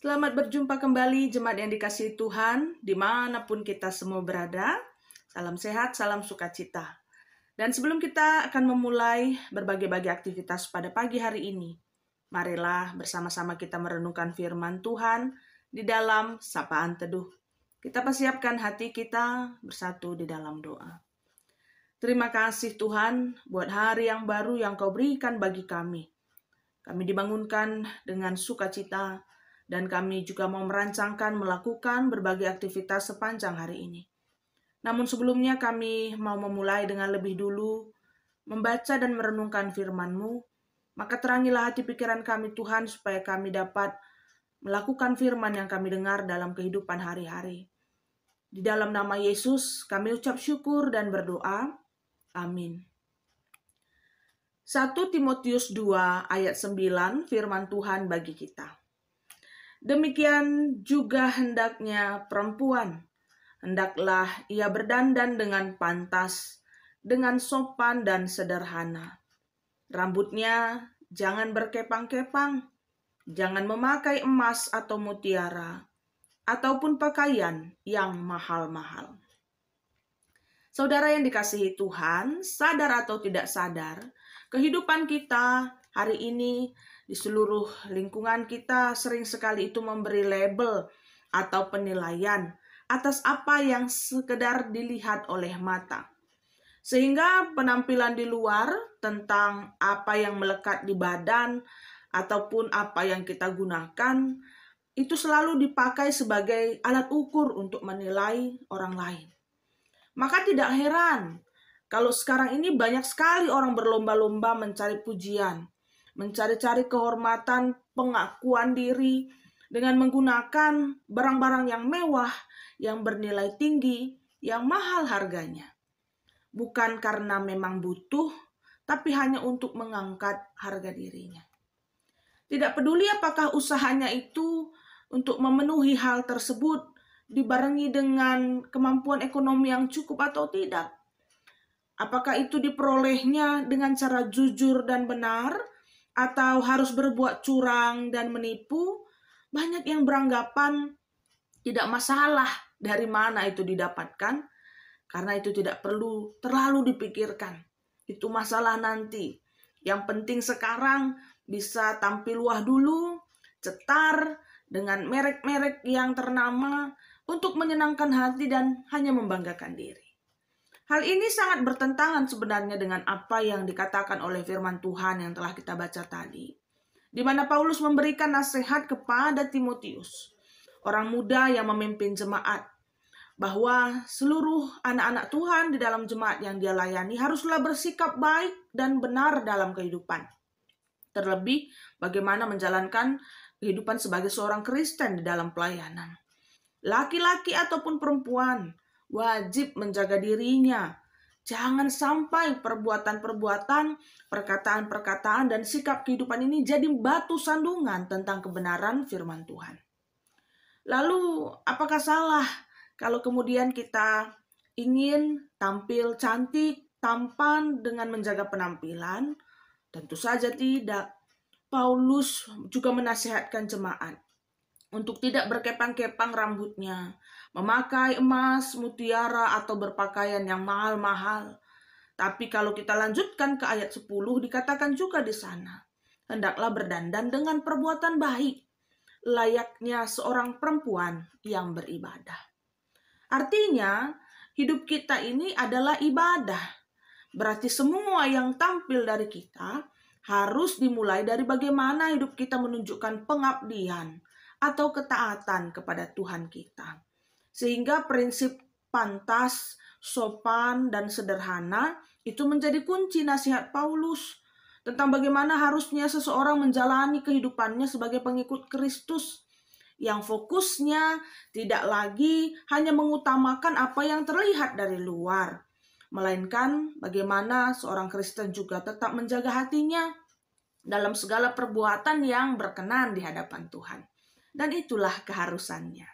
Selamat berjumpa kembali jemaat yang dikasihi Tuhan, dimanapun kita semua berada. Salam sehat, salam sukacita. Dan sebelum kita akan memulai berbagai-bagai aktivitas pada pagi hari ini, marilah bersama-sama kita merenungkan firman Tuhan di dalam sapaan teduh. Kita persiapkan hati kita bersatu di dalam doa. Terima kasih Tuhan buat hari yang baru yang Kau berikan bagi kami. Kami dibangunkan dengan sukacita, dan kami juga mau merancangkan melakukan berbagai aktivitas sepanjang hari ini. Namun sebelumnya kami mau memulai dengan lebih dulu membaca dan merenungkan firman-Mu. Maka terangilah hati pikiran kami Tuhan supaya kami dapat melakukan firman yang kami dengar dalam kehidupan hari-hari. Di dalam nama Yesus kami ucap syukur dan berdoa. Amin. 1 Timotius 2 ayat 9 firman Tuhan bagi kita. Demikian juga hendaknya perempuan. Hendaklah ia berdandan dengan pantas, dengan sopan dan sederhana. Rambutnya jangan berkepang-kepang, jangan memakai emas atau mutiara, ataupun pakaian yang mahal-mahal. Saudara yang dikasihi Tuhan, sadar atau tidak sadar, kehidupan kita hari ini di seluruh lingkungan kita sering sekali itu memberi label atau penilaian atas apa yang sekedar dilihat oleh mata. Sehingga penampilan di luar tentang apa yang melekat di badan ataupun apa yang kita gunakan itu selalu dipakai sebagai alat ukur untuk menilai orang lain. Maka tidak heran kalau sekarang ini banyak sekali orang berlomba-lomba mencari pujian, mencari-cari kehormatan, pengakuan diri dengan menggunakan barang-barang yang mewah, yang bernilai tinggi, yang mahal harganya. Bukan karena memang butuh, tapi hanya untuk mengangkat harga dirinya. Tidak peduli apakah usahanya itu untuk memenuhi hal tersebut dibarengi dengan kemampuan ekonomi yang cukup atau tidak. Apakah itu diperolehnya dengan cara jujur dan benar, atau harus berbuat curang dan menipu? Banyak yang beranggapan tidak masalah dari mana itu didapatkan, karena itu tidak perlu terlalu dipikirkan. Itu masalah nanti. Yang penting sekarang bisa tampil wah dulu, cetar, dengan merek-merek yang ternama untuk menyenangkan hati dan hanya membanggakan diri. Hal ini sangat bertentangan sebenarnya dengan apa yang dikatakan oleh firman Tuhan yang telah kita baca tadi, di mana Paulus memberikan nasihat kepada Timotius, orang muda yang memimpin jemaat, bahwa seluruh anak-anak Tuhan di dalam jemaat yang dia layani haruslah bersikap baik dan benar dalam kehidupan. Terlebih bagaimana menjalankan kehidupan sebagai seorang Kristen di dalam pelayanan. Laki-laki ataupun perempuan wajib menjaga dirinya. Jangan sampai perbuatan-perbuatan, perkataan-perkataan, dan sikap kehidupan ini jadi batu sandungan tentang kebenaran firman Tuhan. Lalu, apakah salah kalau kemudian kita ingin tampil cantik, tampan dengan menjaga penampilan? Tentu saja tidak. Paulus juga menasihatkan jemaat untuk tidak berkepang-kepang rambutnya, memakai emas, mutiara, atau berpakaian yang mahal-mahal. Tapi kalau kita lanjutkan ke ayat 10, dikatakan juga di sana, hendaklah berdandan dengan perbuatan baik, layaknya seorang perempuan yang beribadah. Artinya, hidup kita ini adalah ibadah. Berarti semua yang tampil dari kita harus dimulai dari bagaimana hidup kita menunjukkan pengabdian atau ketaatan kepada Tuhan kita. Sehingga prinsip pantas, sopan, dan sederhana itu menjadi kunci nasihat Paulus tentang bagaimana harusnya seseorang menjalani kehidupannya sebagai pengikut Kristus, yang fokusnya tidak lagi hanya mengutamakan apa yang terlihat dari luar, melainkan bagaimana seorang Kristen juga tetap menjaga hatinya dalam segala perbuatan yang berkenan di hadapan Tuhan. Dan itulah keharusannya.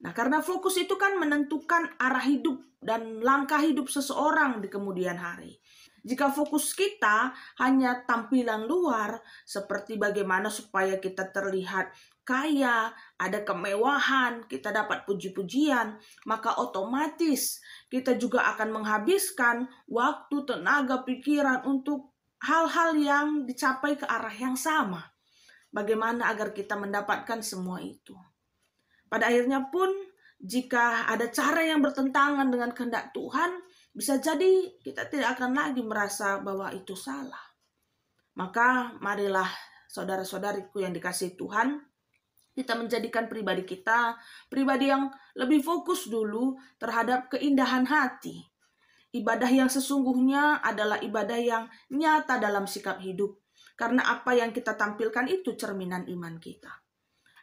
Nah, karena fokus itu kan menentukan arah hidup dan langkah hidup seseorang di kemudian hari. Jika fokus kita hanya tampilan luar, seperti bagaimana supaya kita terlihat kaya, ada kemewahan, kita dapat puji-pujian, maka otomatis kita juga akan menghabiskan waktu, tenaga, pikiran untuk hal-hal yang dicapai ke arah yang sama. Bagaimana agar kita mendapatkan semua itu? Pada akhirnya pun, jika ada cara yang bertentangan dengan kehendak Tuhan, bisa jadi kita tidak akan lagi merasa bahwa itu salah. Maka marilah saudara-saudariku yang dikasihi Tuhan, kita menjadikan pribadi kita pribadi yang lebih fokus dulu terhadap keindahan hati. Ibadah yang sesungguhnya adalah ibadah yang nyata dalam sikap hidup. Karena apa yang kita tampilkan itu cerminan iman kita.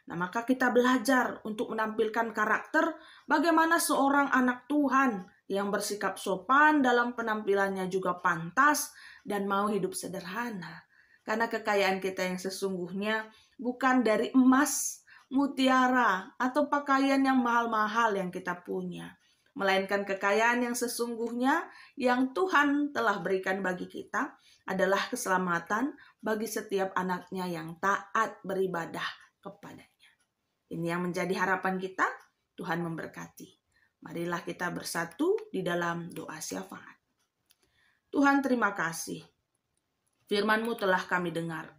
Nah, maka kita belajar untuk menampilkan karakter bagaimana seorang anak Tuhan yang bersikap sopan dalam penampilannya juga pantas dan mau hidup sederhana. Karena kekayaan kita yang sesungguhnya bukan dari emas, mutiara, atau pakaian yang mahal-mahal yang kita punya. Melainkan kekayaan yang sesungguhnya yang Tuhan telah berikan bagi kita adalah keselamatan bagi setiap anaknya yang taat beribadah kepadanya. Ini yang menjadi harapan kita. Tuhan memberkati. Marilah kita bersatu di dalam doa syafaat. Tuhan, terima kasih. Firman-Mu telah kami dengar.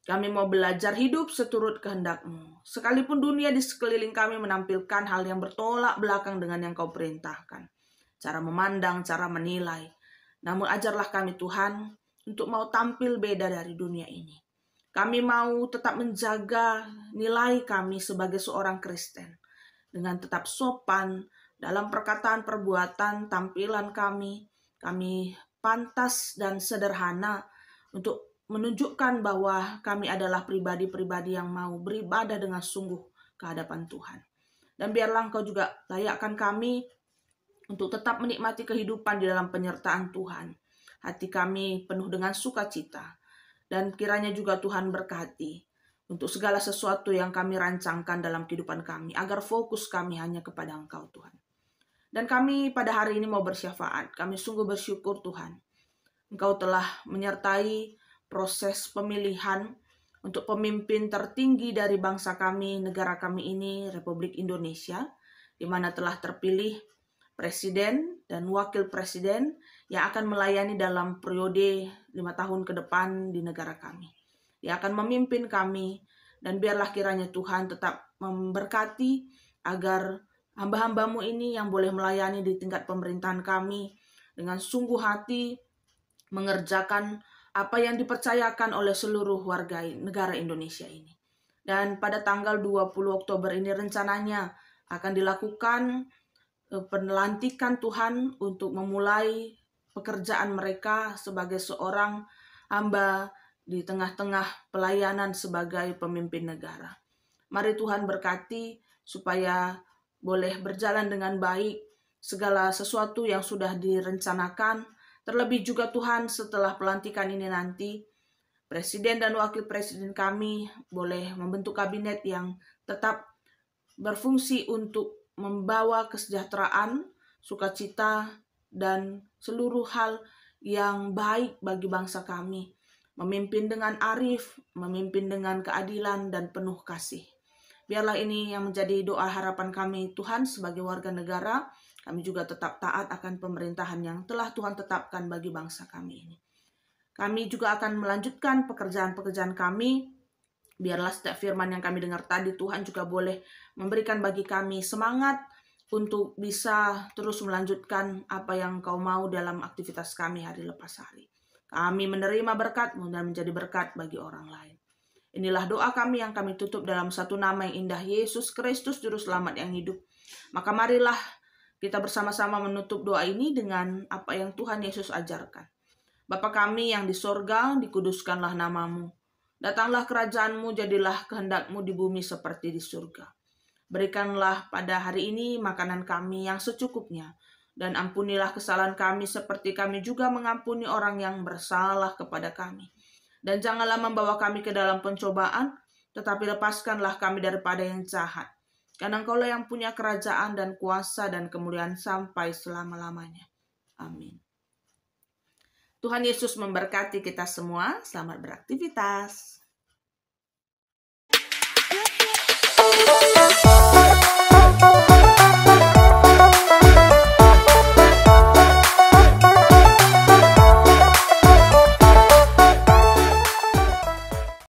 Kami mau belajar hidup seturut kehendak-Mu. Sekalipun dunia di sekeliling kami menampilkan hal yang bertolak belakang dengan yang Kau perintahkan. Cara memandang, cara menilai. Namun ajarlah kami Tuhan untuk mau tampil beda dari dunia ini. Kami mau tetap menjaga nilai kami sebagai seorang Kristen. Dengan tetap sopan dalam perkataan, perbuatan, tampilan kami. Kami pantas dan sederhana untuk menunjukkan bahwa kami adalah pribadi-pribadi yang mau beribadah dengan sungguh ke hadapan Tuhan. Dan biarlah Engkau juga layakkan kami untuk tetap menikmati kehidupan di dalam penyertaan Tuhan. Hati kami penuh dengan sukacita. Dan kiranya juga Tuhan berkati untuk segala sesuatu yang kami rancangkan dalam kehidupan kami. Agar fokus kami hanya kepada Engkau Tuhan. Dan kami pada hari ini mau bersyafaat. Kami sungguh bersyukur Tuhan. Engkau telah menyertai proses pemilihan untuk pemimpin tertinggi dari bangsa kami, negara kami ini, Republik Indonesia, di mana telah terpilih presiden dan wakil presiden yang akan melayani dalam periode 5 tahun ke depan di negara kami. Dia akan memimpin kami, dan biarlah kiranya Tuhan tetap memberkati agar hamba-hamba-Mu ini yang boleh melayani di tingkat pemerintahan kami dengan sungguh hati mengerjakan apa yang dipercayakan oleh seluruh warga negara Indonesia ini. Dan pada tanggal 20 Oktober ini rencananya akan dilakukan pelantikan Tuhan untuk memulai pekerjaan mereka sebagai seorang hamba di tengah-tengah pelayanan sebagai pemimpin negara. Mari Tuhan berkati supaya boleh berjalan dengan baik segala sesuatu yang sudah direncanakan. Terlebih juga Tuhan setelah pelantikan ini nanti, Presiden dan Wakil Presiden kami boleh membentuk kabinet yang tetap berfungsi untuk membawa kesejahteraan, sukacita, dan seluruh hal yang baik bagi bangsa kami. Memimpin dengan arif, memimpin dengan keadilan dan penuh kasih. Biarlah ini yang menjadi doa harapan kami Tuhan sebagai warga negara. Kami juga tetap taat akan pemerintahan yang telah Tuhan tetapkan bagi bangsa kami ini. Kami juga akan melanjutkan pekerjaan-pekerjaan kami. Biarlah setiap firman yang kami dengar tadi Tuhan juga boleh memberikan bagi kami semangat untuk bisa terus melanjutkan apa yang Kau mau dalam aktivitas kami hari lepas hari. Kami menerima berkat-Mu dan menjadi berkat bagi orang lain. Inilah doa kami yang kami tutup dalam satu nama yang indah, Yesus Kristus Juru Selamat yang hidup. Maka marilah kita bersama-sama menutup doa ini dengan apa yang Tuhan Yesus ajarkan. Bapa kami yang di sorga, dikuduskanlah nama-Mu. Datanglah kerajaan-Mu, jadilah kehendak-Mu di bumi seperti di surga. Berikanlah pada hari ini makanan kami yang secukupnya. Dan ampunilah kesalahan kami seperti kami juga mengampuni orang yang bersalah kepada kami. Dan janganlah membawa kami ke dalam pencobaan, tetapi lepaskanlah kami daripada yang jahat. Karena Engkaulah yang punya kerajaan dan kuasa dan kemuliaan sampai selama-lamanya. Amin. Tuhan Yesus memberkati kita semua. Selamat beraktivitas.